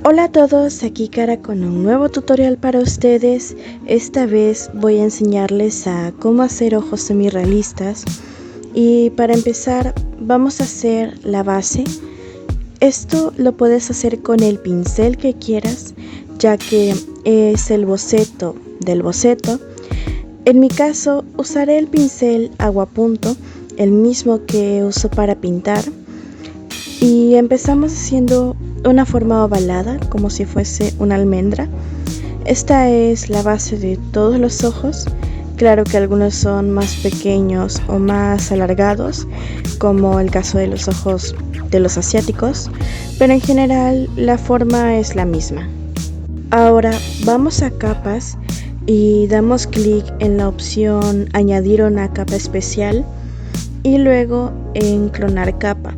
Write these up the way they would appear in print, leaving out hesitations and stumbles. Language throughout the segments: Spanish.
Hola a todos, aquí Cara con un nuevo tutorial para ustedes. Esta vez voy a enseñarles a cómo hacer ojos semirealistas. Y para empezar vamos a hacer la base. Esto lo puedes hacer con el pincel que quieras, ya que es el boceto del boceto. En mi caso usaré el pincel aguapunto, el mismo que uso para pintar. Y empezamos haciendo una forma ovalada, como si fuese una almendra. Esta es la base de todos los ojos. Claro que algunos son más pequeños o más alargados, como el caso de los ojos de los asiáticos, pero en general la forma es la misma. Ahora vamos a capas y damos clic en la opción añadir una capa especial y luego en clonar capa.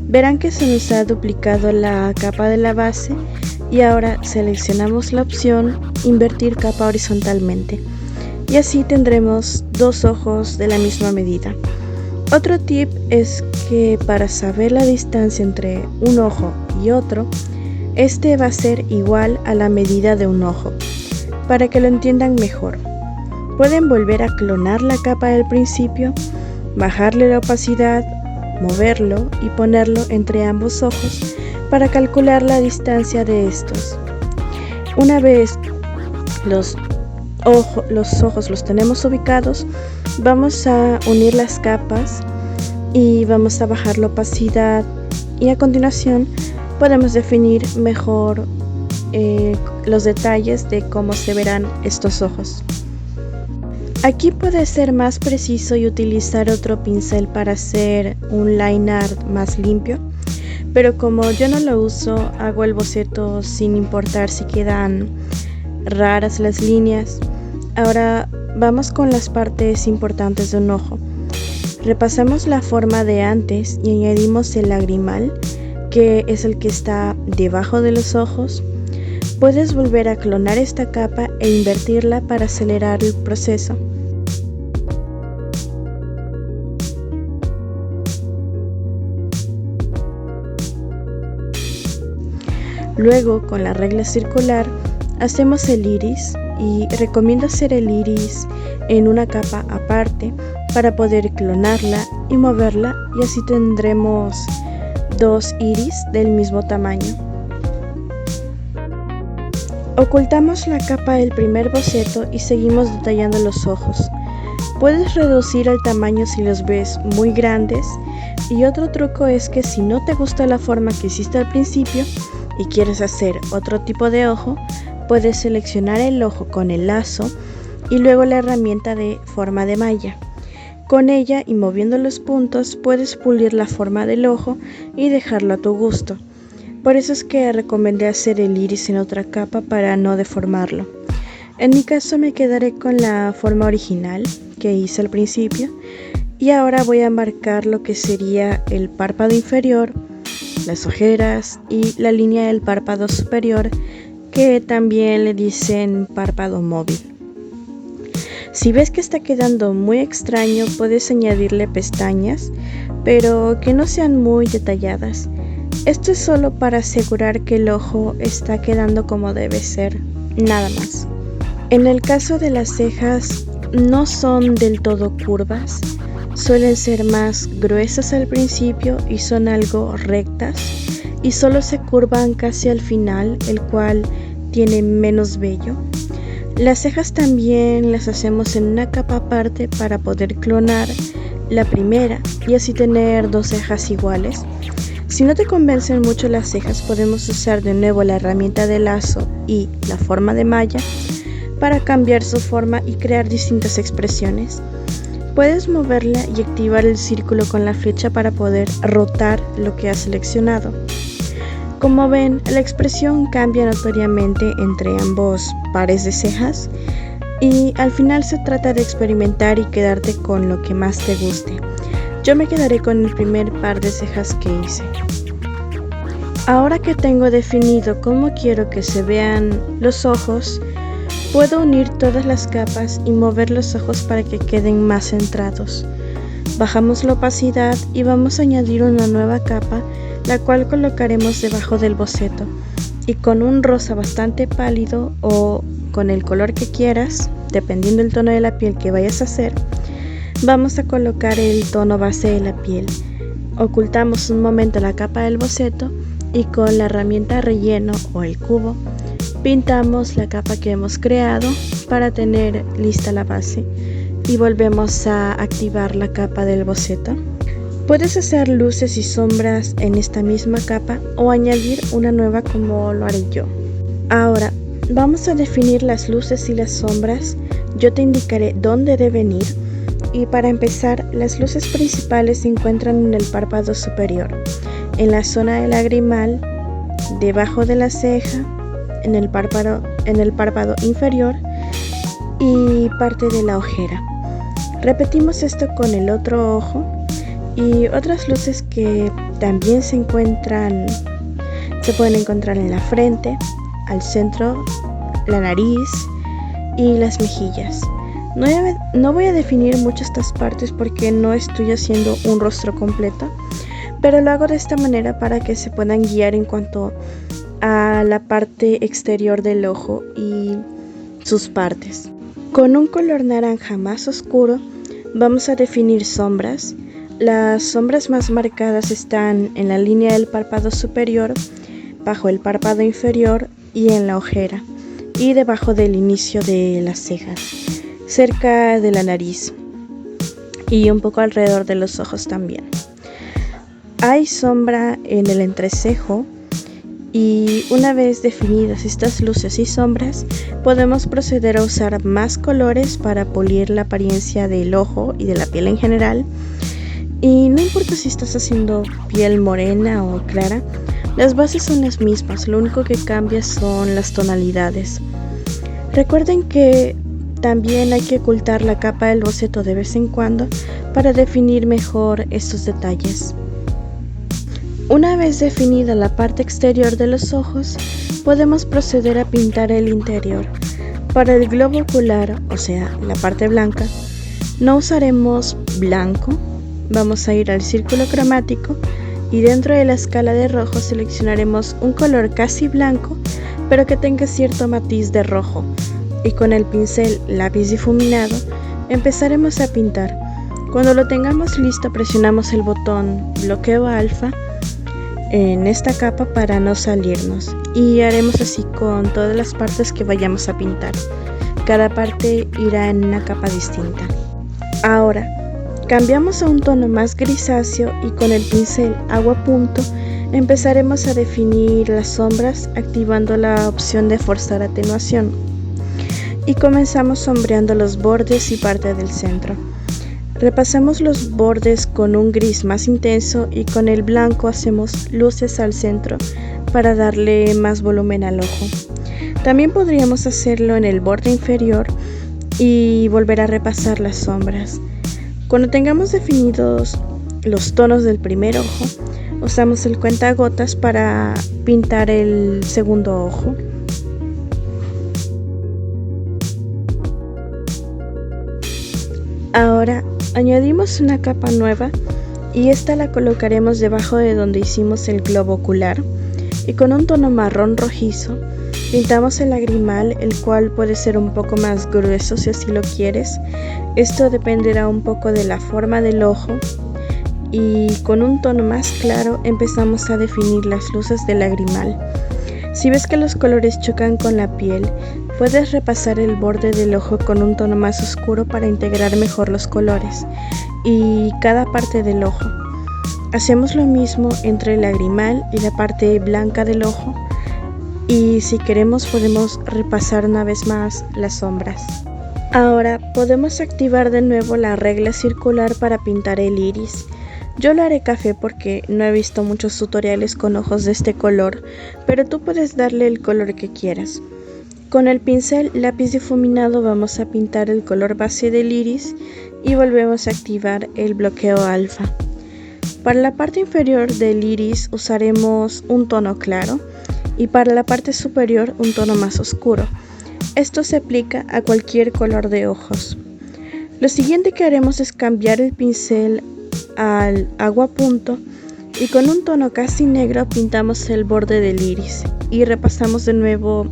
Verán que se nos ha duplicado la capa de la base y ahora seleccionamos la opción invertir capa horizontalmente y así tendremos dos ojos de la misma medida. Otro tip es que para saber la distancia entre un ojo y otro, este va a ser igual a la medida de un ojo. Para que lo entiendan mejor, pueden volver a clonar la capa del principio, bajarle la opacidad, moverlo y ponerlo entre ambos ojos para calcular la distancia de estos. Una vez los ojos los tenemos ubicados, vamos a unir las capas y vamos a bajar la opacidad y a continuación podemos definir mejor los detalles de cómo se verán estos ojos. Aquí puede ser más preciso y utilizar otro pincel para hacer un line art más limpio, pero como yo no lo uso, hago el boceto sin importar si quedan raras las líneas. Ahora vamos con las partes importantes de un ojo. Repasamos la forma de antes y añadimos el lagrimal, que es el que está debajo de los ojos. Puedes volver a clonar esta capa e invertirla para acelerar el proceso. Luego, con la regla circular, hacemos el iris y recomiendo hacer el iris en una capa aparte para poder clonarla y moverla y así tendremos dos iris del mismo tamaño. Ocultamos la capa del primer boceto y seguimos detallando los ojos. Puedes reducir el tamaño si los ves muy grandes y otro truco es que si no te gusta la forma que hiciste al principio y quieres hacer otro tipo de ojo, puedes seleccionar el ojo con el lazo y luego la herramienta de forma de malla. Con ella y moviendo los puntos puedes pulir la forma del ojo y dejarlo a tu gusto. Por eso es que recomendé hacer el iris en otra capa para no deformarlo. En mi caso me quedaré con la forma original que hice al principio y ahora voy a marcar lo que sería el párpado inferior, las ojeras y la línea del párpado superior, que también le dicen párpado móvil. Si ves que está quedando muy extraño, puedes añadirle pestañas, pero que no sean muy detalladas. Esto es solo para asegurar que el ojo está quedando como debe ser, nada más. En el caso de las cejas, no son del todo curvas, suelen ser más gruesas al principio y son algo rectas y solo se curvan casi al final, el cual tiene menos vello. Las cejas también las hacemos en una capa aparte para poder clonar la primera y así tener dos cejas iguales. Si no te convencen mucho las cejas, podemos usar de nuevo la herramienta de lazo y la forma de malla para cambiar su forma y crear distintas expresiones. Puedes moverla y activar el círculo con la flecha para poder rotar lo que has seleccionado. Como ven, la expresión cambia notoriamente entre ambos pares de cejas y al final se trata de experimentar y quedarte con lo que más te guste. Yo me quedaré con el primer par de cejas que hice. Ahora que tengo definido cómo quiero que se vean los ojos, puedo unir todas las capas y mover los ojos para que queden más centrados. Bajamos la opacidad y vamos a añadir una nueva capa, la cual colocaremos debajo del boceto. y con un rosa bastante pálido o con el color que quieras, dependiendo del tono de la piel que vayas a hacer, vamos a colocar el tono base de la piel. Ocultamos un momento la capa del boceto y con la herramienta relleno o el cubo pintamos la capa que hemos creado para tener lista la base y volvemos a activar la capa del boceto. Puedes hacer luces y sombras en esta misma capa o añadir una nueva como lo haré yo. Ahora vamos a definir las luces y las sombras. Yo te indicaré dónde deben ir y para empezar las luces principales se encuentran en el párpado superior, en la zona del lagrimal, debajo de la ceja, en el párpado inferior y parte de la ojera. Repetimos esto con el otro ojo y otras luces que también se pueden encontrar en la frente, al centro, la nariz y las mejillas. No voy a definir mucho estas partes porque no estoy haciendo un rostro completo, pero lo hago de esta manera para que se puedan guiar en cuanto a la parte exterior del ojo y sus partes. Con un color naranja más oscuro vamos a definir sombras. Las sombras más marcadas están en la línea del párpado superior, bajo el párpado inferior y en la ojera y debajo del inicio de las cejas, cerca de la nariz y un poco alrededor de los ojos también. Hay sombra en el entrecejo y una vez definidas estas luces y sombras podemos proceder a usar más colores para pulir la apariencia del ojo y de la piel en general. Y no importa si estás haciendo piel morena o clara, las bases son las mismas, lo único que cambia son las tonalidades. Recuerden que también hay que ocultar la capa del boceto de vez en cuando para definir mejor estos detalles. Una vez definida la parte exterior de los ojos, podemos proceder a pintar el interior. Para el globo ocular, o sea, la parte blanca, no usaremos blanco. Vamos a ir al círculo cromático y dentro de la escala de rojo seleccionaremos un color casi blanco, pero que tenga cierto matiz de rojo. Y con el pincel lápiz difuminado empezaremos a pintar. Cuando lo tengamos listo presionamos el botón bloqueo alfa en esta capa para no salirnos y haremos así con todas las partes que vayamos a pintar. Cada parte irá en una capa distinta. Ahora cambiamos a un tono más grisáceo y con el pincel agua punto empezaremos a definir las sombras activando la opción de forzar atenuación y comenzamos sombreando los bordes y parte del centro. Repasamos los bordes con un gris más intenso y con el blanco hacemos luces al centro para darle más volumen al ojo. También podríamos hacerlo en el borde inferior y volver a repasar las sombras. Cuando tengamos definidos los tonos del primer ojo, usamos el cuentagotas para pintar el segundo ojo. Ahora añadimos una capa nueva y esta la colocaremos debajo de donde hicimos el globo ocular y con un tono marrón rojizo pintamos el lagrimal, el cual puede ser un poco más grueso si así lo quieres. Esto dependerá un poco de la forma del ojo y con un tono más claro empezamos a definir las luces del lagrimal. Si ves que los colores chocan con la piel, puedes repasar el borde del ojo con un tono más oscuro para integrar mejor los colores y cada parte del ojo. Hacemos lo mismo entre el lagrimal y la parte blanca del ojo y si queremos podemos repasar una vez más las sombras. Ahora podemos activar de nuevo la regla circular para pintar el iris. Yo lo haré café porque no he visto muchos tutoriales con ojos de este color, pero tú puedes darle el color que quieras. Con el pincel lápiz difuminado vamos a pintar el color base del iris y volvemos a activar el bloqueo alfa. Para la parte inferior del iris usaremos un tono claro y para la parte superior un tono más oscuro. Esto se aplica a cualquier color de ojos. Lo siguiente que haremos es cambiar el pincel al agua punto Y con un tono casi negro pintamos el borde del iris y repasamos de nuevo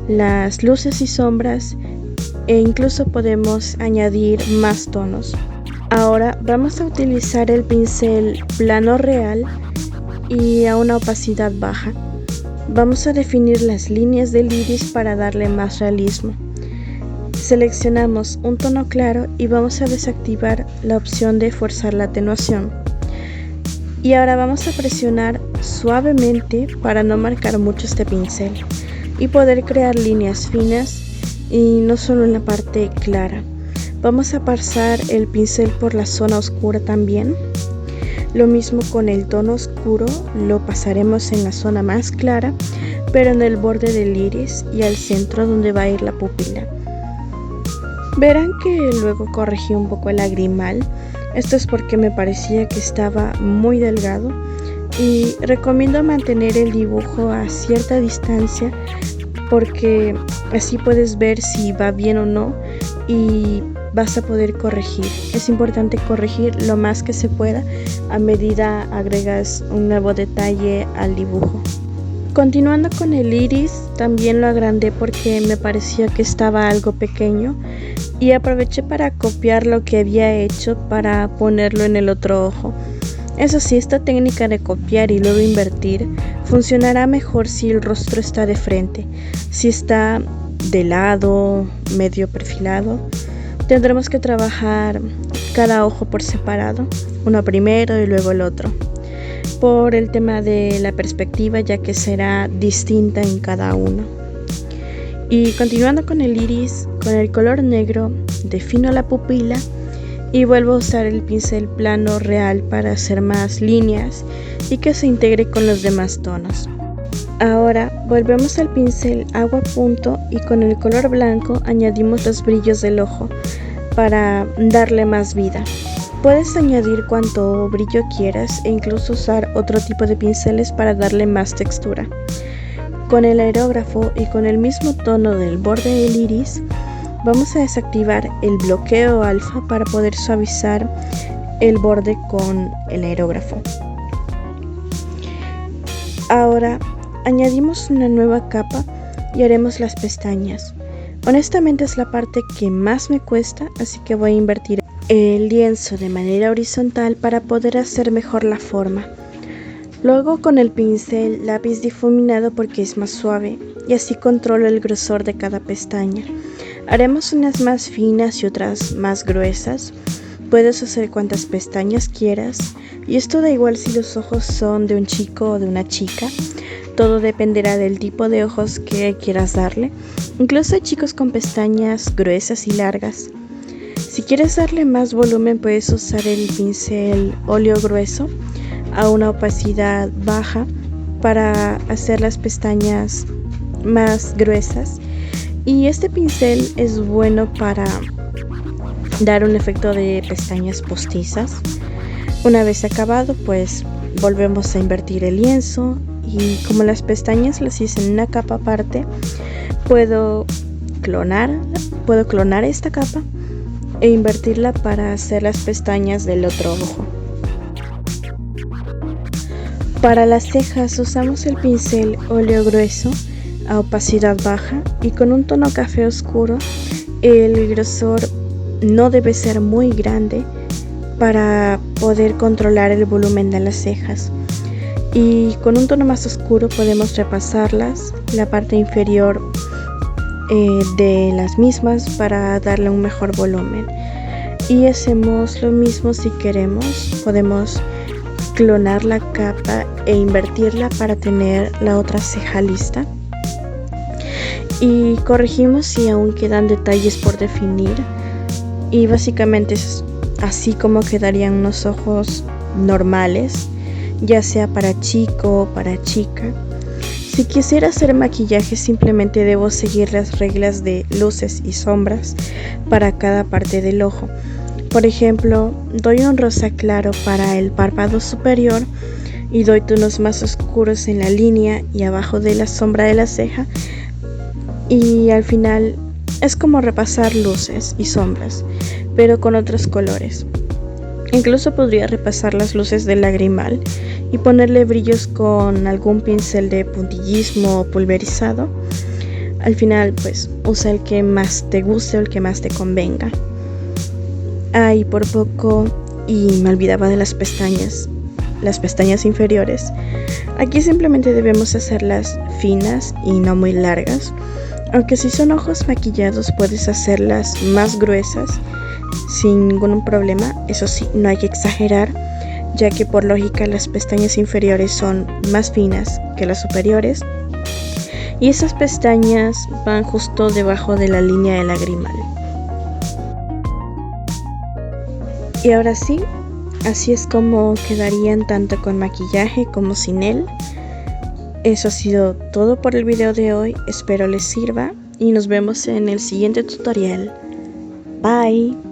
las luces y sombras e incluso podemos añadir más tonos. Ahora vamos a utilizar el pincel plano real y a una opacidad baja. Vamos a definir las líneas del iris para darle más realismo. Seleccionamos un tono claro y vamos a desactivar la opción de forzar la atenuación. Y ahora vamos a presionar suavemente para no marcar mucho este pincel y poder crear líneas finas y no solo en la parte clara. Vamos a pasar el pincel por la zona oscura también. Lo mismo con el tono oscuro, lo pasaremos en la zona más clara, pero en el borde del iris y al centro donde va a ir la pupila. Verán que luego corregí un poco el lagrimal. Esto es porque me parecía que estaba muy delgado y recomiendo mantener el dibujo a cierta distancia porque así puedes ver si va bien o no y vas a poder corregir. Es importante corregir lo más que se pueda a medida agregas un nuevo detalle al dibujo. Continuando con el iris, también lo agrandé porque me parecía que estaba algo pequeño y aproveché para copiar lo que había hecho para ponerlo en el otro ojo. Eso sí, esta técnica de copiar y luego invertir funcionará mejor si el rostro está de frente. Si está de lado, medio perfilado, tendremos que trabajar cada ojo por separado, uno primero y luego el otro, por el tema de la perspectiva, ya que será distinta en cada uno. Y continuando con el iris, con el color negro defino la pupila y vuelvo a usar el pincel plano real para hacer más líneas y que se integre con los demás tonos. Ahora volvemos al pincel agua punto y con el color blanco añadimos los brillos del ojo para darle más vida. Puedes añadir cuanto brillo quieras e incluso usar otro tipo de pinceles para darle más textura. Con el aerógrafo y con el mismo tono del borde del iris, vamos a desactivar el bloqueo alfa para poder suavizar el borde con el aerógrafo. Ahora añadimos una nueva capa y haremos las pestañas. Honestamente es la parte que más me cuesta, así que voy a invertir el lienzo de manera horizontal para poder hacer mejor la forma. Luego con el pincel lápiz difuminado porque es más suave y así controlo el grosor de cada pestaña. Haremos unas más finas y otras más gruesas. Puedes hacer cuantas pestañas quieras y esto da igual si los ojos son de un chico o de una chica. Todo dependerá del tipo de ojos que quieras darle. Incluso hay chicos con pestañas gruesas y largas. Si quieres darle más volumen puedes usar el pincel óleo grueso a una opacidad baja para hacer las pestañas más gruesas. Y este pincel es bueno para dar un efecto de pestañas postizas. Una vez acabado, pues volvemos a invertir el lienzo y como las pestañas las hice en una capa aparte, puedo clonar esta capa e invertirla para hacer las pestañas del otro ojo. Para las cejas usamos el pincel óleo grueso a opacidad baja y con un tono café oscuro. El grosor no debe ser muy grande para poder controlar el volumen de las cejas. Y con un tono más oscuro podemos repasarlas, la parte inferior de las mismas para darle un mejor volumen. Y hacemos lo mismo si queremos, podemos clonar la capa e invertirla para tener la otra ceja lista. Y corregimos si aún quedan detalles por definir. Y básicamente es así como quedarían unos ojos normales, ya sea para chico o para chica. Si quisiera hacer maquillaje simplemente debo seguir las reglas de luces y sombras para cada parte del ojo. Por ejemplo, doy un rosa claro para el párpado superior y doy tonos más oscuros en la línea y abajo de la sombra de la ceja. Y al final es como repasar luces y sombras, pero con otros colores. Incluso podría repasar las luces del lagrimal y ponerle brillos con algún pincel de puntillismo o pulverizado. Al final pues usa el que más te guste o el que más te convenga. Y por poco y me olvidaba de las pestañas inferiores. Aquí simplemente debemos hacerlas finas y no muy largas, aunque si son ojos maquillados puedes hacerlas más gruesas sin ningún problema. Eso sí, no hay que exagerar, ya que por lógica las pestañas inferiores son más finas que las superiores y esas pestañas van justo debajo de la línea del lagrimal. Y ahora sí, así es como quedarían tanto con maquillaje como sin él. Eso ha sido todo por el video de hoy, espero les sirva y nos vemos en el siguiente tutorial. Bye.